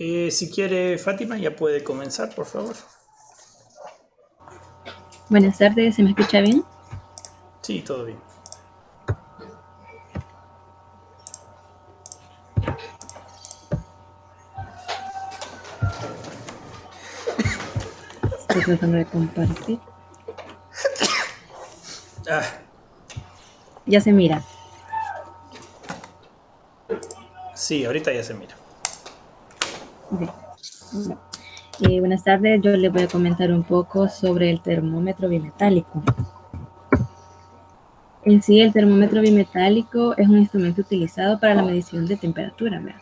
Si quiere, Fátima, ya puede comenzar, por favor. Buenas tardes, ¿se me escucha bien? Sí, todo bien. Estoy tratando de compartir. Ah, Ya se mira. sí, ahorita ya se mira. Okay. Bueno. Buenas tardes, yo les voy a comentar un poco sobre el termómetro bimetálico. En sí, el termómetro bimetálico es un instrumento utilizado para la medición de temperatura, ¿verdad?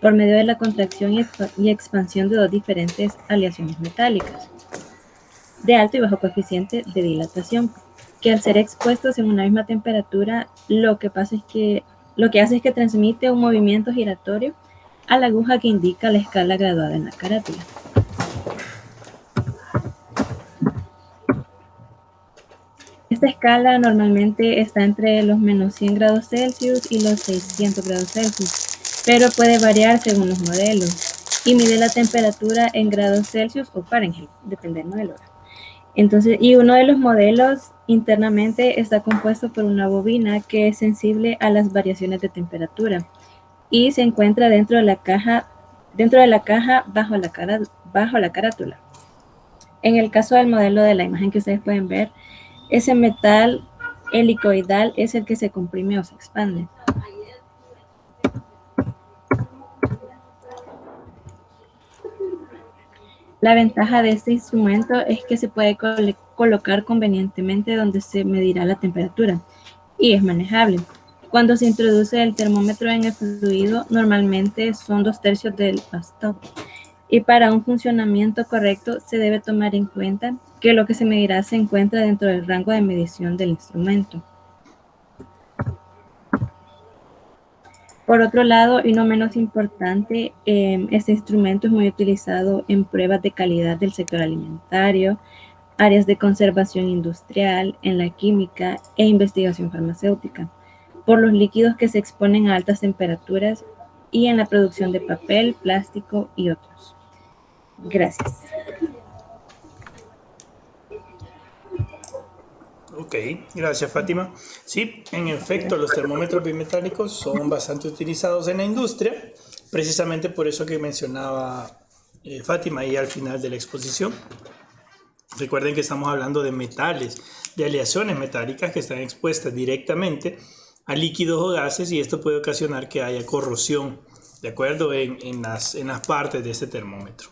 Por medio de la contracción y expansión de dos diferentes aleaciones metálicas, de alto y bajo coeficiente de dilatación, que al ser expuestos en una misma temperatura, lo que hace es que transmite un movimiento giratorio a la aguja que indica la escala graduada en la carátula. Esta escala normalmente está entre los menos 100 grados Celsius y los 600 grados Celsius, pero puede variar según los modelos y mide la temperatura en grados Celsius o Fahrenheit, depende del modelo. Entonces, y uno de los modelos internamente está compuesto por una bobina que es sensible a las variaciones de temperatura y se encuentra dentro de la caja bajo la carátula. En el caso del modelo de la imagen que ustedes pueden ver, ese metal helicoidal es el que se comprime o se expande. La ventaja de este instrumento es que se puede colocar convenientemente donde se medirá la temperatura y es manejable. Cuando se introduce el termómetro en el fluido, normalmente son 2/3 del bastón. Y para un funcionamiento correcto, se debe tomar en cuenta que lo que se medirá se encuentra dentro del rango de medición del instrumento. Por otro lado, y no menos importante, este instrumento es muy utilizado en pruebas de calidad del sector alimentario, áreas de conservación industrial, en la química e investigación farmacéutica, por los líquidos que se exponen a altas temperaturas y en la producción de papel, plástico y otros. Gracias. Ok, gracias, Fátima. Sí, en efecto, los termómetros bimetálicos son bastante utilizados en la industria, precisamente por eso que mencionaba Fátima ahí al final de la exposición. Recuerden que estamos hablando de metales, de aleaciones metálicas que están expuestas directamente a líquidos o gases y esto puede ocasionar que haya corrosión, ¿de acuerdo? En las partes de este termómetro.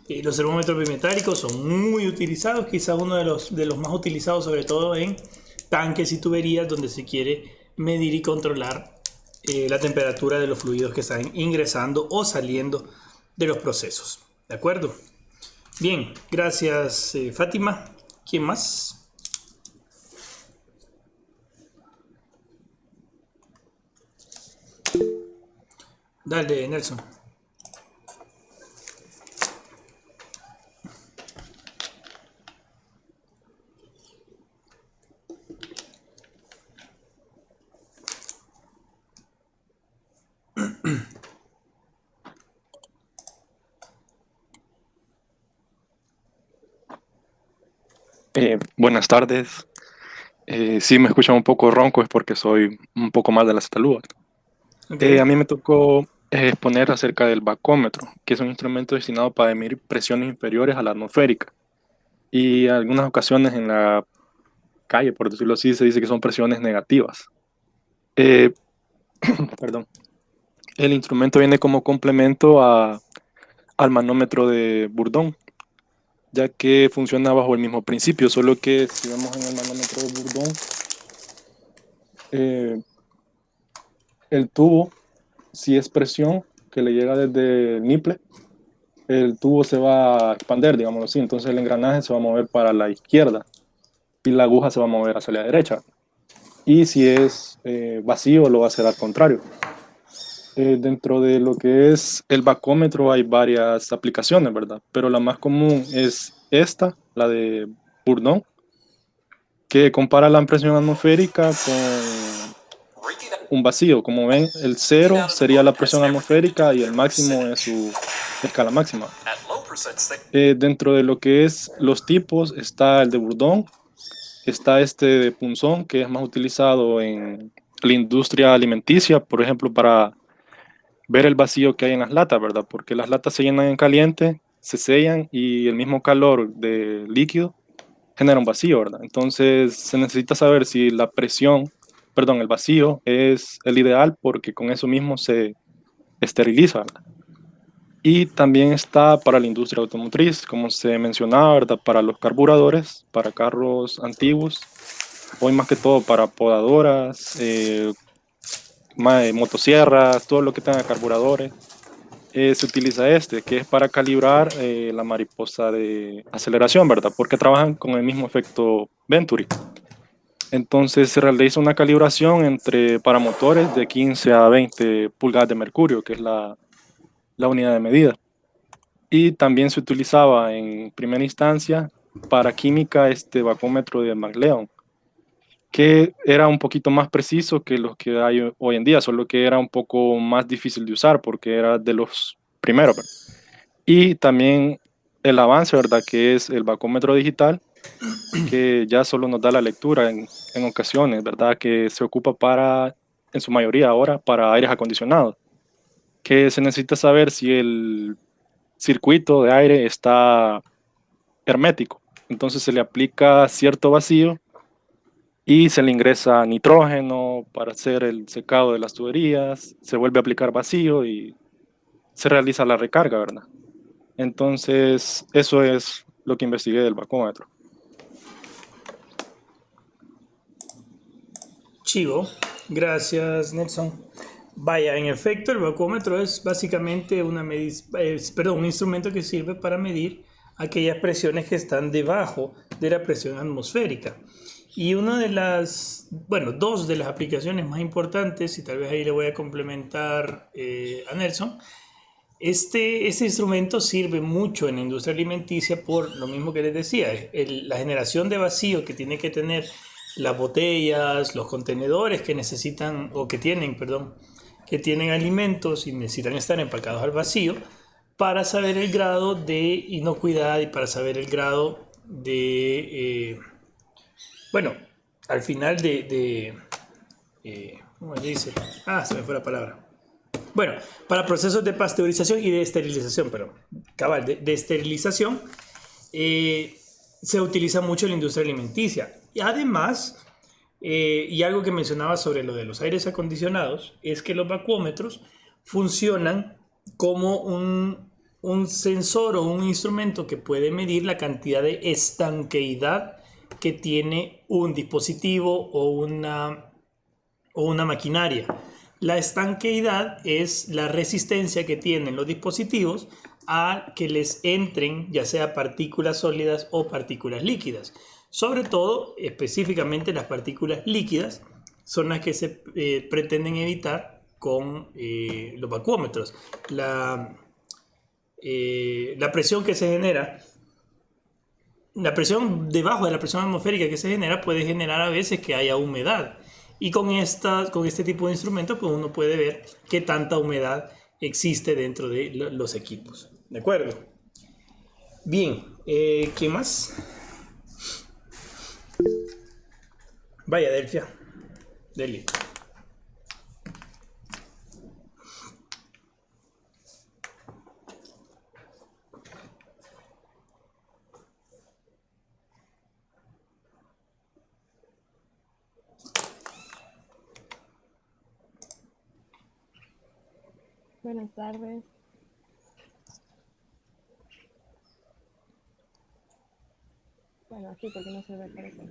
Los termómetros bimetálicos son muy utilizados, quizás uno de los más utilizados, sobre todo en tanques y tuberías donde se quiere medir y controlar la temperatura de los fluidos que están ingresando o saliendo de los procesos. ¿De acuerdo? Bien, gracias, Fátima. ¿Quién más? Dale, Nelson. Buenas tardes. Si me escuchan un poco ronco es porque soy un poco mal de la salud. Okay. A mí me tocó exponer acerca del bacómetro, que es un instrumento destinado para medir presiones inferiores a la atmosférica. Y en algunas ocasiones en la calle, por decirlo así, se dice que son presiones negativas. Eh, perdón. El instrumento viene como complemento al manómetro de Bourdon, ya que funciona bajo el mismo principio, solo que si vemos en el manómetro de Bourdon, eh, el tubo, si es presión que le llega desde el niple, el tubo se va a expander, digámoslo así, entonces el engranaje se va a mover para la izquierda y la aguja se va a mover hacia la derecha. Y si es vacío, lo va a hacer al contrario. Dentro de lo que es el bacómetro hay varias aplicaciones, ¿verdad? Pero la más común es esta, la de Bourdon, que compara la presión atmosférica con un vacío. Como ven, el cero sería la presión atmosférica y el máximo es su escala máxima. Dentro de lo que es los tipos está el de Bourdon, está este de punzón, que es más utilizado en la industria alimenticia, por ejemplo, para ver el vacío que hay en las latas, ¿verdad? Porque las latas se llenan en caliente, se sellan y el mismo calor del líquido genera un vacío, ¿verdad? Entonces se necesita saber si la presión, perdón, el vacío es el ideal porque con eso mismo se esteriliza, ¿verdad? Y también está para la industria automotriz, como se mencionaba, ¿verdad? Para los carburadores, para carros antiguos, hoy más que todo para podadoras, motosierras, todo lo que tenga carburadores. Se utiliza este, que es para calibrar la mariposa de aceleración, ¿verdad? Porque trabajan con el mismo efecto Venturi. Entonces se realiza una calibración para motores de 15 a 20 pulgadas de mercurio, que es la unidad de medida. Y también se utilizaba en primera instancia para química este bacómetro de McLeod, que era un poquito más preciso que los que hay hoy en día, solo que era un poco más difícil de usar porque era de los primeros, ¿verdad? Y también el avance, ¿verdad? Que es el bacómetro digital, que ya solo nos da la lectura en ocasiones, ¿verdad? Que se ocupa en su mayoría ahora, para aires acondicionados, que se necesita saber si el circuito de aire está hermético. Entonces se le aplica cierto vacío y se le ingresa nitrógeno para hacer el secado de las tuberías, se vuelve a aplicar vacío y se realiza la recarga, ¿verdad? Entonces, eso es lo que investigué del bacómetro. Chivo, gracias Nelson. Vaya, en efecto, el bacómetro es básicamente un instrumento que sirve para medir aquellas presiones que están debajo de la presión atmosférica. Y dos de las aplicaciones más importantes, y tal vez ahí le voy a complementar a Nelson, este instrumento sirve mucho en la industria alimenticia por lo mismo que les decía, la generación de vacío que tiene que tener las botellas, los contenedores que necesitan, o que tienen, perdón, que tienen alimentos y necesitan estar empacados al vacío para saber el grado de inocuidad y para saber el grado bueno, al final ¿cómo se dice? Se me fue la palabra. Bueno, para procesos de pasteurización y de esterilización, pero cabal, de esterilización, se utiliza mucho en la industria alimenticia. Y además, y algo que mencionaba sobre lo de los aires acondicionados, es que los vacuómetros funcionan como un sensor o un instrumento que puede medir la cantidad de estanqueidad que tiene un dispositivo o una maquinaria. La estanqueidad es la resistencia que tienen los dispositivos a que les entren ya sea partículas sólidas o partículas líquidas. Sobre todo, específicamente las partículas líquidas son las que se pretenden evitar con los vacuómetros. La presión que se genera, la presión debajo de la presión atmosférica que se genera puede generar a veces que haya humedad. Y con este tipo de instrumentos, pues uno puede ver qué tanta humedad existe dentro de los equipos. ¿De acuerdo? Bien, ¿qué más? Vaya, Delfia. Deli. Buenas tardes. Bueno, aquí porque no se ve por eso.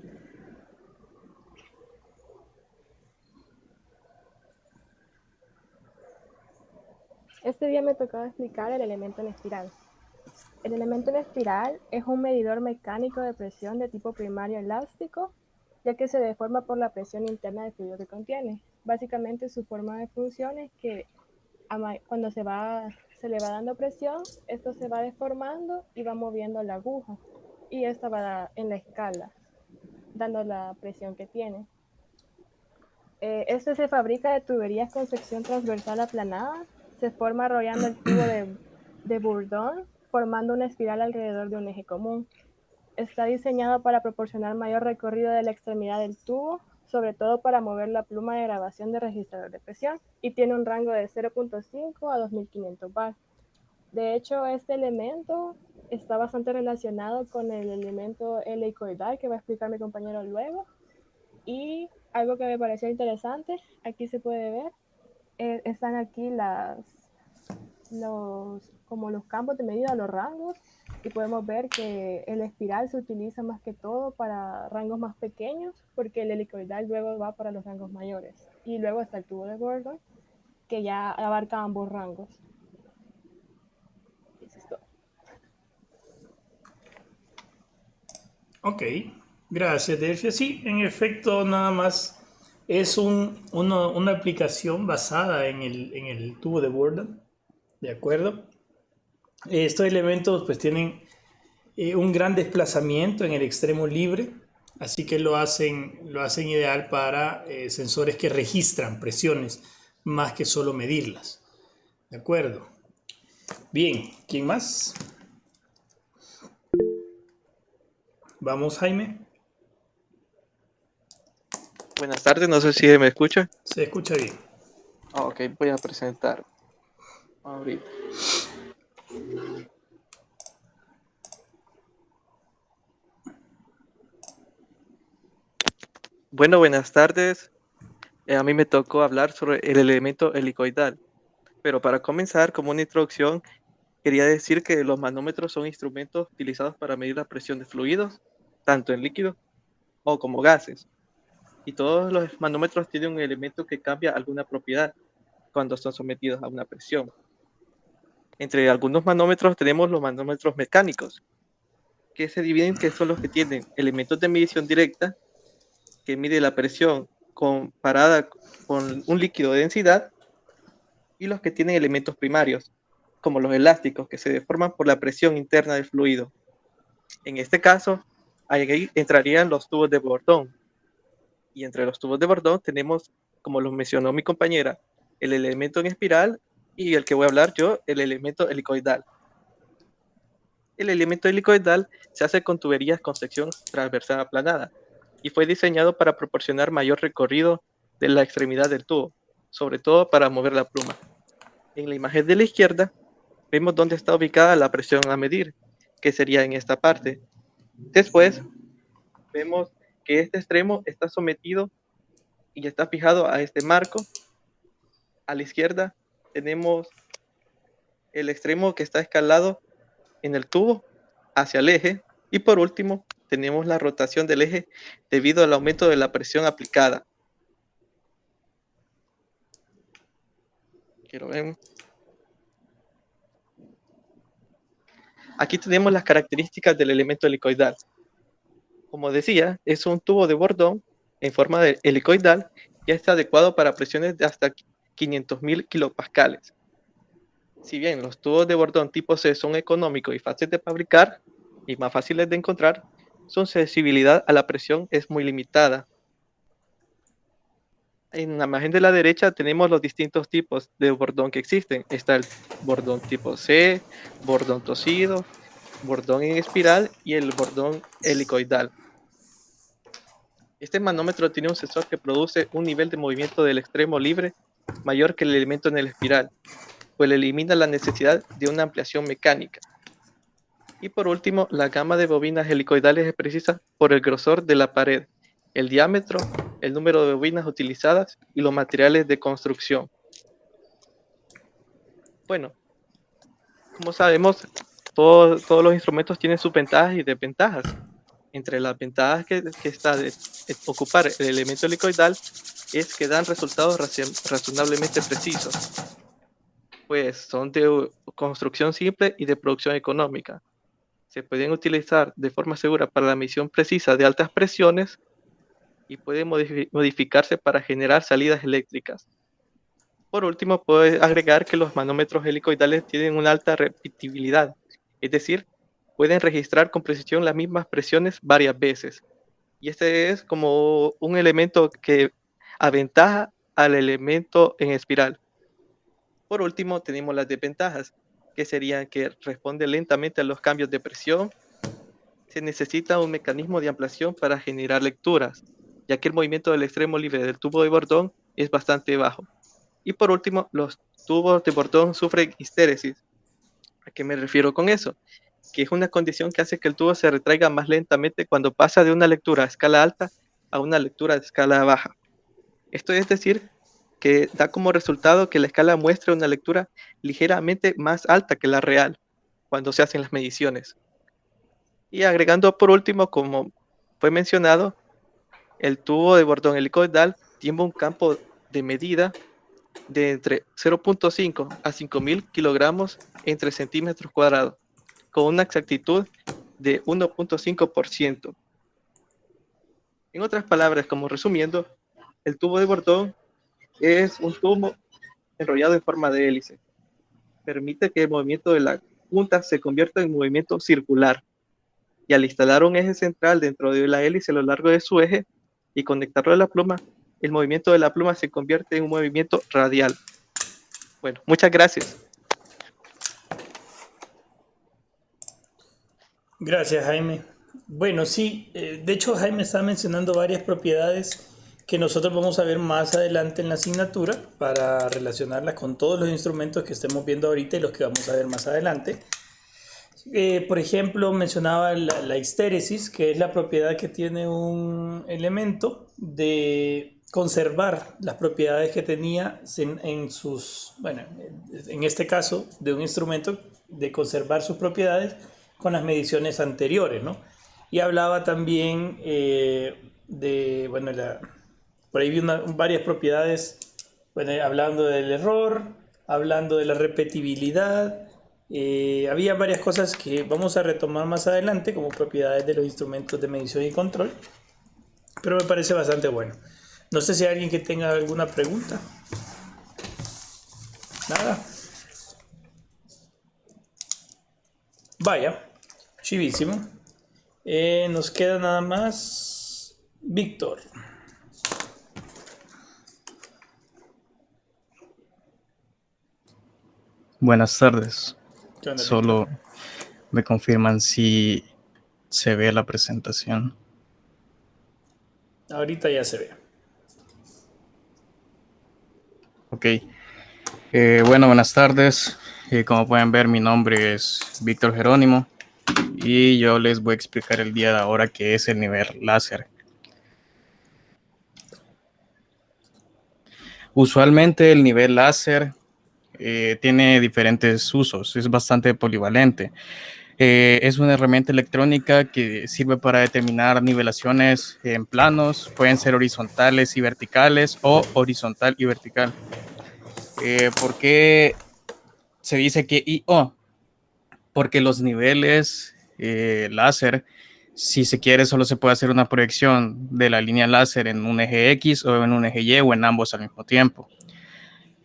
Este día me tocó explicar el elemento en espiral. El elemento en espiral es un medidor mecánico de presión de tipo primario elástico, ya que se deforma por la presión interna del fluido que contiene. Básicamente su forma de función es que cuando se le va dando presión, esto se va deformando y va moviendo la aguja. Y esta va en la escala, dando la presión que tiene. Este se fabrica de tuberías con sección transversal aplanada, se forma arrollando el tubo de Bourdon, formando una espiral alrededor de un eje común. Está diseñado para proporcionar mayor recorrido de la extremidad del tubo, sobre todo para mover la pluma de grabación de registrador de presión, y tiene un rango de 0.5 a 2500 bar. De hecho, este elemento está bastante relacionado con el elemento helicoidal que va a explicar mi compañero luego. Y algo que me pareció interesante, aquí se puede ver, están aquí como los campos de medida, los rangos, y podemos ver que el espiral se utiliza más que todo para rangos más pequeños, porque el helicoidal luego va para los rangos mayores. Y luego está el tubo de Bourdon, que ya abarca ambos rangos. Eso es todo. Ok, gracias, Delfia. Sí, en efecto, nada más es una aplicación basada en el tubo de Bourdon, ¿de acuerdo? Estos elementos pues tienen un gran desplazamiento en el extremo libre, así que lo hacen ideal para sensores que registran presiones más que solo medirlas. ¿De acuerdo? Bien, ¿quién más? Vamos, Jaime. Buenas tardes, no sé si me escucha. Se escucha bien. Ok, voy a presentar ahorita. Bueno, buenas tardes. A mí me tocó hablar sobre el elemento helicoidal. Pero para comenzar, como una introducción, quería decir que los manómetros son instrumentos utilizados para medir la presión de fluidos, tanto en líquidos o como gases. Y todos los manómetros tienen un elemento que cambia alguna propiedad cuando son sometidos a una presión. Entre algunos manómetros tenemos los manómetros mecánicos, que se dividen, que son los que tienen elementos de medición directa, que mide la presión comparada con un líquido de densidad, y los que tienen elementos primarios, como los elásticos, que se deforman por la presión interna del fluido. En este caso, ahí entrarían los tubos de Bourdon. Y entre los tubos de Bourdon tenemos, como lo mencionó mi compañera, el elemento en espiral y el que voy a hablar yo, el elemento helicoidal. El elemento helicoidal se hace con tuberías con sección transversal aplanada y fue diseñado para proporcionar mayor recorrido de la extremidad del tubo, sobre todo para mover la pluma. En la imagen de la izquierda vemos dónde está ubicada la presión a medir, que sería en esta parte. Después vemos que este extremo está sometido y está fijado a este marco. A la izquierda tenemos el extremo que está escalado en el tubo hacia el eje, y por último tenemos la rotación del eje debido al aumento de la presión aplicada. Quiero ver. Aquí tenemos las características del elemento helicoidal. Como decía, es un tubo de Bourdon en forma de helicoidal y está adecuado para presiones de hasta 500.000 kilopascales. Si bien los tubos de Bourdon tipo C son económicos y fáciles de fabricar y más fáciles de encontrar, su sensibilidad a la presión es muy limitada. En la imagen de la derecha tenemos los distintos tipos de Bourdon que existen. Está el Bourdon tipo C, Bourdon torcido, Bourdon en espiral y el Bourdon helicoidal. Este manómetro tiene un sensor que produce un nivel de movimiento del extremo libre mayor que el elemento en el espiral, pues elimina la necesidad de una ampliación mecánica. Y por último, la gama de bobinas helicoidales es precisa por el grosor de la pared, el diámetro, el número de bobinas utilizadas y los materiales de construcción. Bueno, como sabemos, todos los instrumentos tienen sus ventajas y desventajas. Entre las ventajas que está de ocupar el elemento helicoidal es que dan resultados razonablemente precisos, pues son de construcción simple y de producción económica. Se pueden utilizar de forma segura para la medición precisa de altas presiones y pueden modificarse para generar salidas eléctricas. Por último, puedo agregar que los manómetros helicoidales tienen una alta repetibilidad, es decir, pueden registrar con precisión las mismas presiones varias veces. Y este es como un elemento que aventaja al elemento en espiral. Por último, tenemos las desventajas. que sería que responde lentamente a los cambios de presión. Se necesita un mecanismo de ampliación para generar lecturas, ya que el movimiento del extremo libre del tubo de Bordón es bastante bajo. Y por último, los tubos de Bordón sufren histéresis. ¿A qué me refiero con eso? Que es una condición que hace que el tubo se retraiga más lentamente cuando pasa de una lectura a escala alta a una lectura de escala baja. Esto es decir, que da como resultado que la escala muestre una lectura ligeramente más alta que la real cuando se hacen las mediciones. Y agregando por último, como fue mencionado, el tubo de Bordón helicoidal tiene un campo de medida de entre 0.5 a 5.000 kilogramos entre centímetros cuadrados, con una exactitud de 1.5%. En otras palabras, como resumiendo, el tubo de Bordón es un tubo enrollado en forma de hélice. Permite que el movimiento de la punta se convierta en movimiento circular. Y al instalar un eje central dentro de la hélice a lo largo de su eje y conectarlo a la pluma, el movimiento de la pluma se convierte en un movimiento radial. Bueno, muchas gracias. Gracias, Jaime. Bueno, sí, de hecho Jaime está mencionando varias propiedades que nosotros vamos a ver más adelante en la asignatura para relacionarlas con todos los instrumentos que estemos viendo ahorita y los que vamos a ver más adelante. Por ejemplo, mencionaba la histéresis, que es la propiedad que tiene un elemento de conservar las propiedades que tenía en este caso, de un instrumento, de conservar sus propiedades con las mediciones anteriores, ¿no? Y hablaba también por ahí vi varias propiedades, hablando del error, hablando de la repetibilidad. Había varias cosas que vamos a retomar más adelante como propiedades de los instrumentos de medición y control, pero me parece bastante bueno. No sé si hay alguien que tenga alguna pregunta. Nada. Vaya, chivísimo. Nos queda nada más Víctor. Buenas tardes. ¿Qué onda, Solo Víctor? me confirman si se ve la presentación. Ahorita ya se ve. Ok. Bueno, buenas tardes. Como pueden ver, mi nombre es Víctor Jerónimo y yo les voy a explicar el día de ahora qué es el nivel láser. Usualmente el nivel láser tiene diferentes usos, es bastante polivalente. Es una herramienta electrónica que sirve para determinar nivelaciones en planos, pueden ser horizontales y verticales o horizontal y vertical. ¿Por qué se dice que I/O? Porque los niveles láser, si se quiere, solo se puede hacer una proyección de la línea láser en un eje X o en un eje Y o en ambos al mismo tiempo.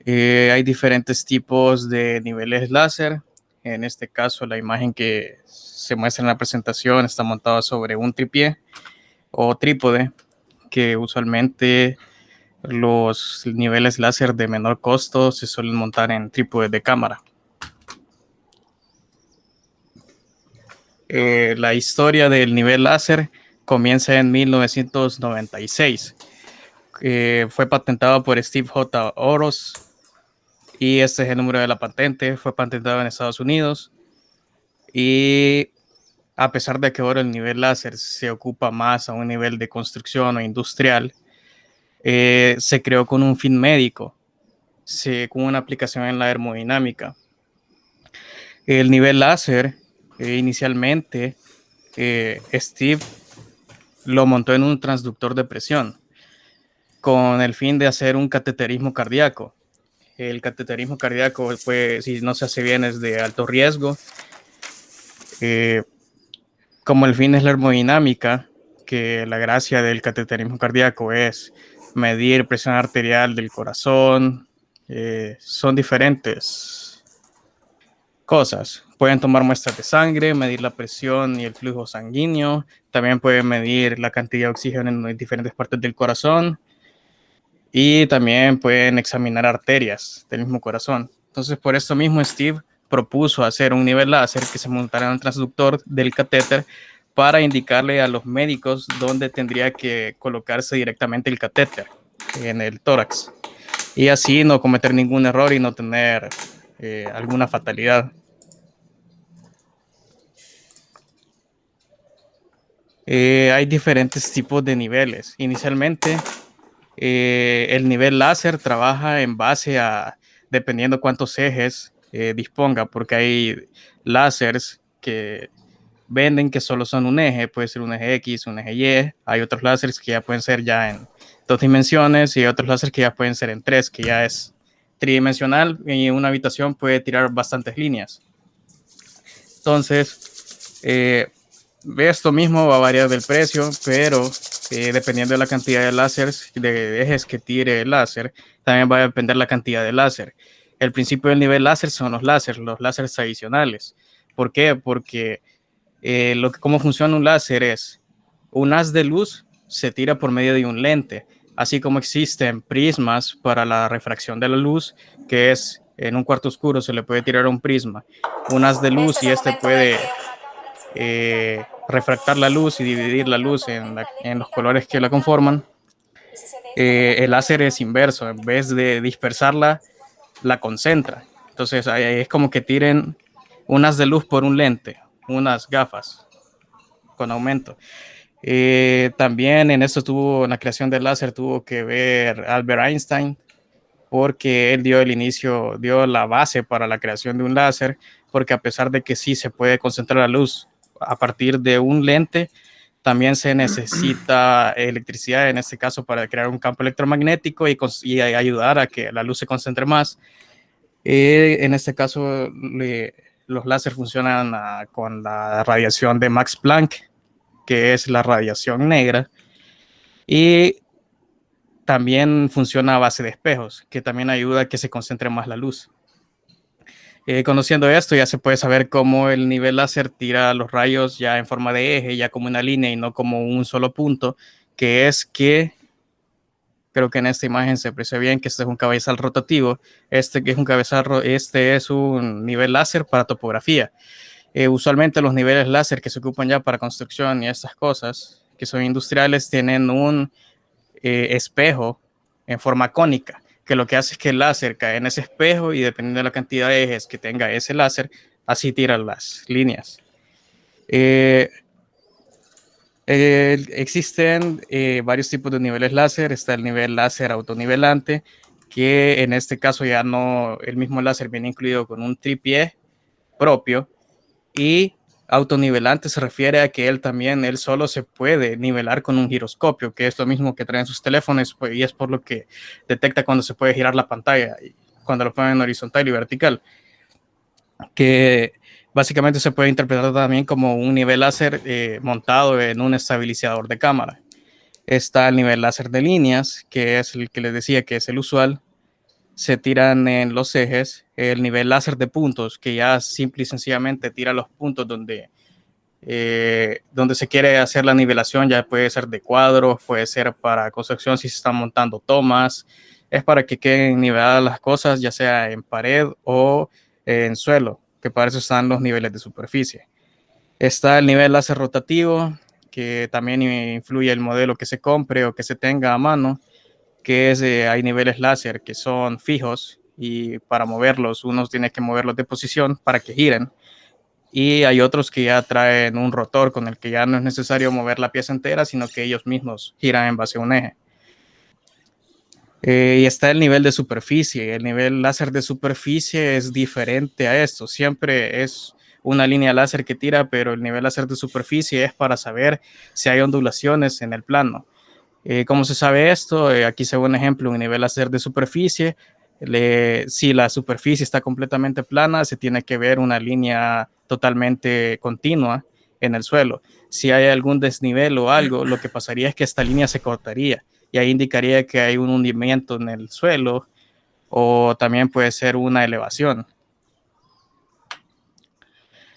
Hay diferentes tipos de niveles láser. En este caso, la imagen que se muestra en la presentación está montada sobre un tripié o trípode, que usualmente los niveles láser de menor costo se suelen montar en trípodes de cámara. La historia del nivel láser comienza en 1996. Fue patentado por Steve J. Oros y este es el número de la patente. Fue patentado en Estados Unidos y a pesar de que ahora el nivel láser se ocupa más a un nivel de construcción o industrial, se creó con un fin médico, con una aplicación en la aerodinámica. El nivel láser, inicialmente, Steve lo montó en un transductor de presión con el fin de hacer un cateterismo cardíaco. El cateterismo cardíaco, pues, si no se hace bien, es de alto riesgo. Como el fin es la hemodinámica, que la gracia del cateterismo cardíaco es medir presión arterial del corazón, son diferentes cosas. Pueden tomar muestras de sangre, medir la presión y el flujo sanguíneo, también pueden medir la cantidad de oxígeno en diferentes partes del corazón y también pueden examinar arterias del mismo corazón. Entonces, por esto mismo, Steve propuso hacer un nivel láser que se montara en el transductor del catéter para indicarle a los médicos dónde tendría que colocarse directamente el catéter en el tórax y así no cometer ningún error y no tener alguna fatalidad. Hay diferentes tipos de niveles. Inicialmente, el nivel láser trabaja en base a, dependiendo cuántos ejes disponga, porque hay láseres que venden que solo son un eje, puede ser un eje X, un eje Y. Hay otros láseres que ya pueden ser ya en 2 dimensiones y otros láseres que ya pueden ser en 3, que ya es tridimensional y una habitación puede tirar bastantes líneas. Entonces, esto mismo va a variar del precio, pero dependiendo de la cantidad de láseres, de ejes que tire el láser, también va a depender la cantidad de láser. El principio del nivel láser son los láseres adicionales. ¿Por qué? Porque cómo funciona un láser es un haz de luz se tira por medio de un lente, así como existen prismas para la refracción de la luz, que es en un cuarto oscuro se le puede tirar un prisma, un haz de luz y este puede refractar la luz y dividir la luz en los colores que la conforman. El láser es inverso, en vez de dispersarla, la concentra. Entonces es como que tiren unas de luz por un lente, unas gafas con aumento. También en esto en la creación del láser tuvo que ver Albert Einstein, porque él dio la base para la creación de un láser, porque a pesar de que sí se puede concentrar la luz a partir de un lente, también se necesita electricidad en este caso para crear un campo electromagnético y ayudar a que la luz se concentre más. En este caso, los láser funcionan con la radiación de Max Planck, que es la radiación negra, y también funciona a base de espejos, que también ayuda a que se concentre más la luz. Conociendo esto, ya se puede saber cómo el nivel láser tira los rayos ya en forma de eje, ya como una línea y no como un solo punto, que es que creo que en esta imagen se aprecia bien que este es un cabezal rotativo, este es un nivel láser para topografía. Usualmente los niveles láser que se ocupan ya para construcción y estas cosas que son industriales tienen un espejo en forma cónica, que lo que hace es que el láser cae en ese espejo y dependiendo de la cantidad de ejes que tenga ese láser, así tira las líneas. Existen varios tipos de niveles láser. Está el nivel láser autonivelante, que en este caso ya no, el mismo láser viene incluido con un tripié propio, y autonivelante se refiere a que él solo se puede nivelar con un giroscopio, que es lo mismo que traen sus teléfonos, pues, y es por lo que detecta cuando se puede girar la pantalla y cuando lo ponen en horizontal y vertical, que básicamente se puede interpretar también como un nivel láser montado en un estabilizador de cámara. Está el nivel láser de líneas, que es el que les decía que es el usual. Se tiran en los ejes. El nivel láser de puntos, que ya simple y sencillamente tira los puntos donde se quiere hacer la nivelación, ya puede ser de cuadros, puede ser para construcción si se están montando tomas, es para que queden niveladas las cosas, ya sea en pared o en suelo, que para eso están los niveles de superficie. Está el nivel láser rotativo, que también influye el modelo que se compre o que se tenga a mano, que es hay niveles láser que son fijos y para moverlos uno tiene que moverlos de posición para que giren, y hay otros que ya traen un rotor con el que ya no es necesario mover la pieza entera, sino que ellos mismos giran en base a un eje. Y está el nivel de superficie. El nivel láser de superficie es diferente a esto. Siempre es una línea láser que tira, pero el nivel láser de superficie es para saber si hay ondulaciones en el plano. ¿Cómo se sabe esto? Aquí se ve un ejemplo, un nivel láser de superficie. Si la superficie está completamente plana, se tiene que ver una línea totalmente continua en el suelo. Si hay algún desnivel o algo, lo que pasaría es que esta línea se cortaría y ahí indicaría que hay un hundimiento en el suelo o también puede ser una elevación.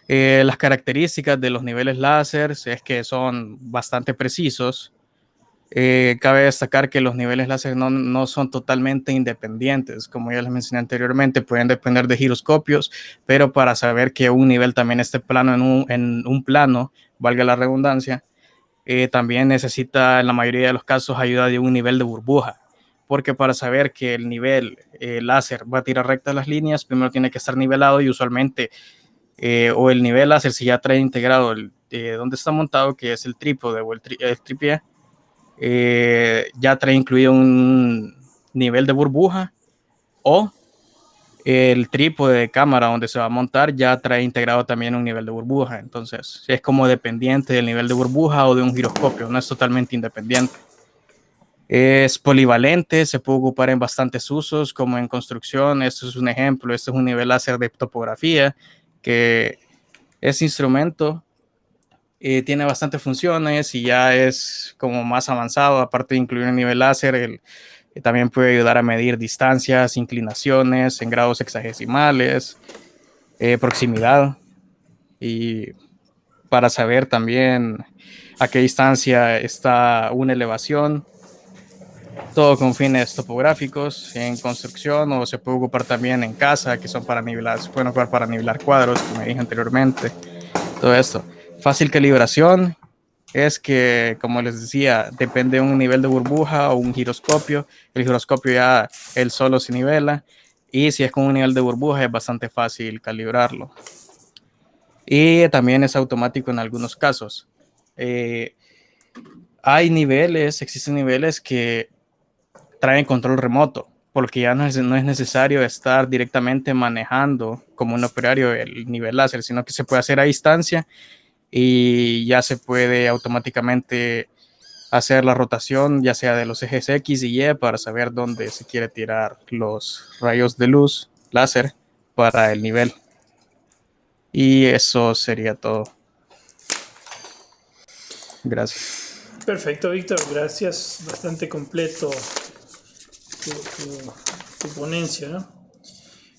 Las características de los niveles láser es que son bastante precisos. Cabe destacar que los niveles láser no son totalmente independientes, como ya les mencioné anteriormente, pueden depender de giroscopios, pero para saber que un nivel también esté plano en un plano, valga la redundancia, también necesita en la mayoría de los casos ayuda de un nivel de burbuja, porque para saber que el nivel láser va a tirar rectas las líneas, primero tiene que estar nivelado y usualmente o el nivel láser si ya trae integrado donde está montado, que es el trípode o el tripié, ya trae incluido un nivel de burbuja, o el trípode de cámara donde se va a montar ya trae integrado también un nivel de burbuja. Entonces es como dependiente del nivel de burbuja o de un giroscopio, no es totalmente independiente. Es polivalente, se puede ocupar en bastantes usos, como en construcción. Esto es un ejemplo, este es un nivel láser de topografía, que ese instrumento tiene bastantes funciones y ya es como más avanzado, aparte de incluir un nivel láser, también puede ayudar a medir distancias, inclinaciones en grados hexagesimales, proximidad, y para saber también a qué distancia está una elevación, todo con fines topográficos en construcción, o se puede ocupar también en casa, que son para nivelar, se pueden ocupar para nivelar cuadros, como dije anteriormente, todo esto. Fácil calibración, es que, como les decía, depende de un nivel de burbuja o un giroscopio. El giroscopio ya él solo se nivela, y si es con un nivel de burbuja es bastante fácil calibrarlo. Y también es automático en algunos casos. Existen niveles que traen control remoto, porque ya no es necesario estar directamente manejando como un operario el nivel láser, sino que se puede hacer a distancia y ya se puede automáticamente hacer la rotación, ya sea de los ejes X y Y, para saber dónde se quiere tirar los rayos de luz láser para el nivel. Y eso sería todo. Gracias. Perfecto, Víctor, gracias. Bastante completo tu ponencia, ¿no?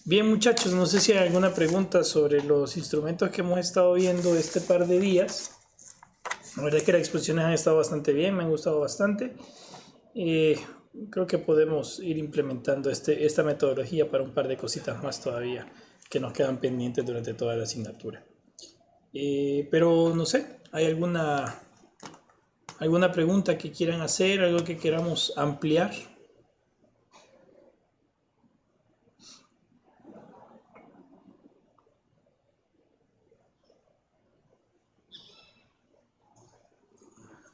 Bien, muchachos, no sé si hay alguna pregunta sobre los instrumentos que hemos estado viendo este par de días. La verdad es que las exposiciones han estado bastante bien, me han gustado bastante. Creo que podemos ir implementando esta metodología para un par de cositas más todavía que nos quedan pendientes durante toda la asignatura. Pero no sé, ¿hay alguna pregunta que quieran hacer, algo que queramos ampliar?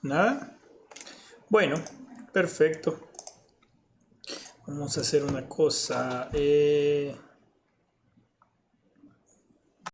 ¿Nada? Bueno, perfecto. Vamos a hacer una cosa.